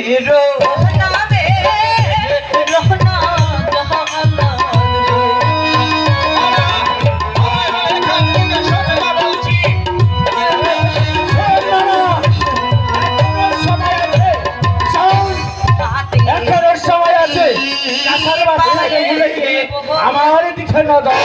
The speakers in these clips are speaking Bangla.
मेरो नामे रहना जहाना আমার দিকে না দাও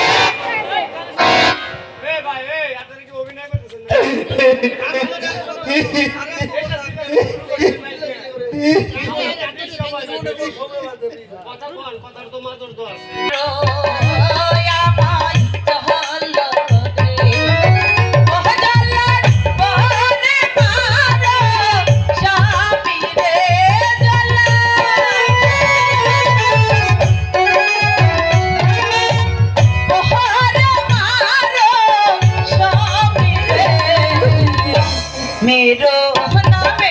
मेरो नामे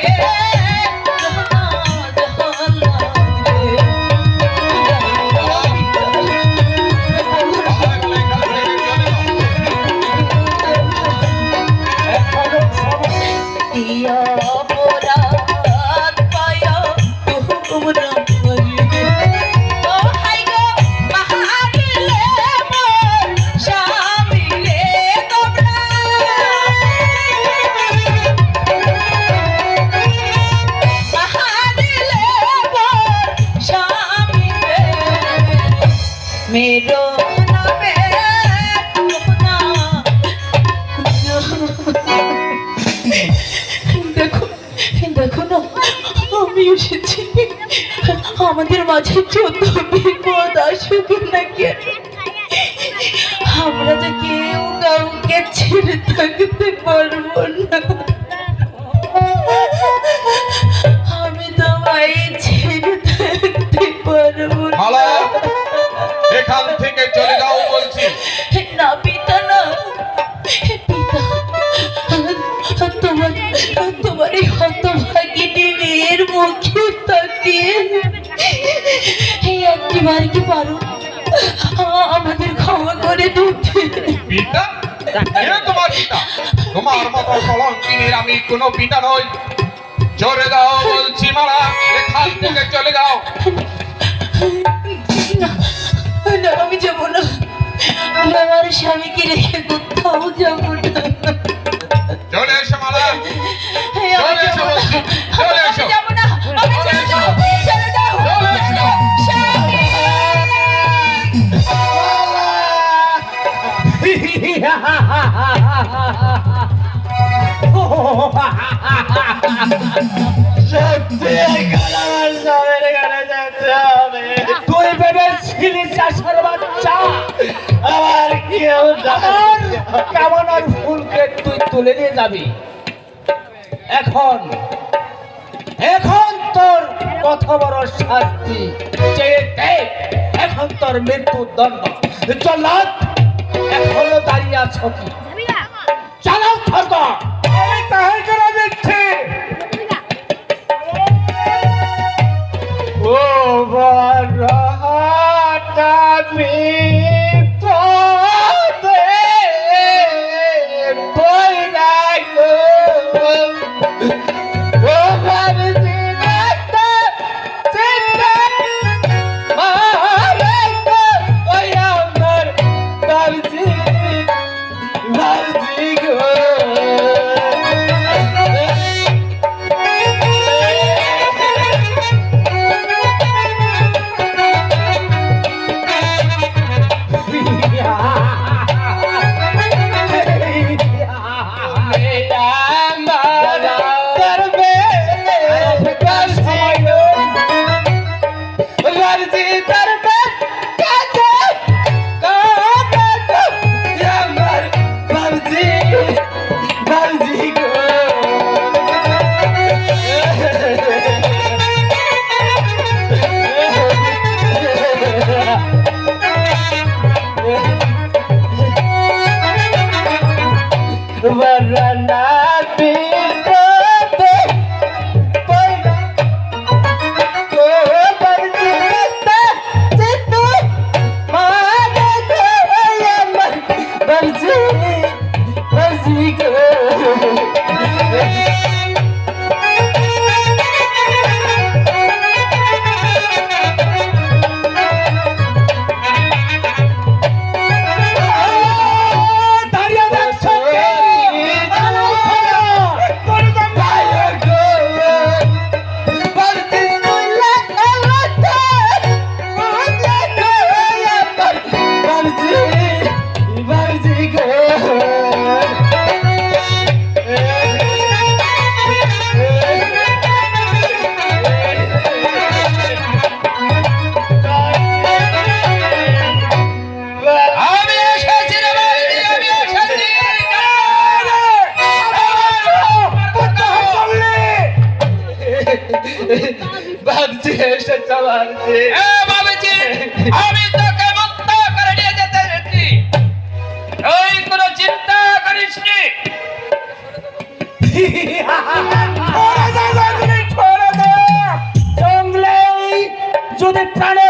मेरो नामे দেখো দেখো না আমি এসেছি আমাদের মাঝে যত বিপদ আসুক না কেন আমরা যে কেউ কাউকে ছেড়ে থাকতে পারবো না আমি তোমায় ছেড়ে থাকতে পারবো না এখান থেকে চলে যাও বলছি না পিতা না পিতা তোমার এই হতভাগিনী মেয়ের মুখে তাকিয়ে একটিবার কি পারো আমাদের ক্ষমা করে দিতে পিতা তোমার পিতা তোমার মতো কলঙ্কিনীর আমি কোনো পিতা নই চলে যাও বলছি মালা এখান থেকে চলে যাও না আমি যাবো না আমার স্বামীকে রেখে কোথাও যাবো না চলে এসো মালা চলে এসো বলছি চলে এসো যাবো না আমি চলে যাও চলে যাও তুই ভেবেছিলি চাষের বাচ্চা আমার কেউ কেমন আর ফুলকে তুই তুলে নিয়ে যাবি এখন এখন তোর কত বড় শাস্তি চেয়ে দেখ এখন তোর মৃত্যুর দণ্ড চল এখনো দাঁড়িয়ে আছো কি চালাও খর্গ আমি তাহাই করে দিচ্ছি ও বড় এসেছে আমার যে এ বাবুজি, আমি তোকে মুক্ত করে নিয়ে যেতে এসেছি। ওই কোনো চিন্তা করিস নি। ছোড়ে দে, জঙ্গলে যদি প্রাণে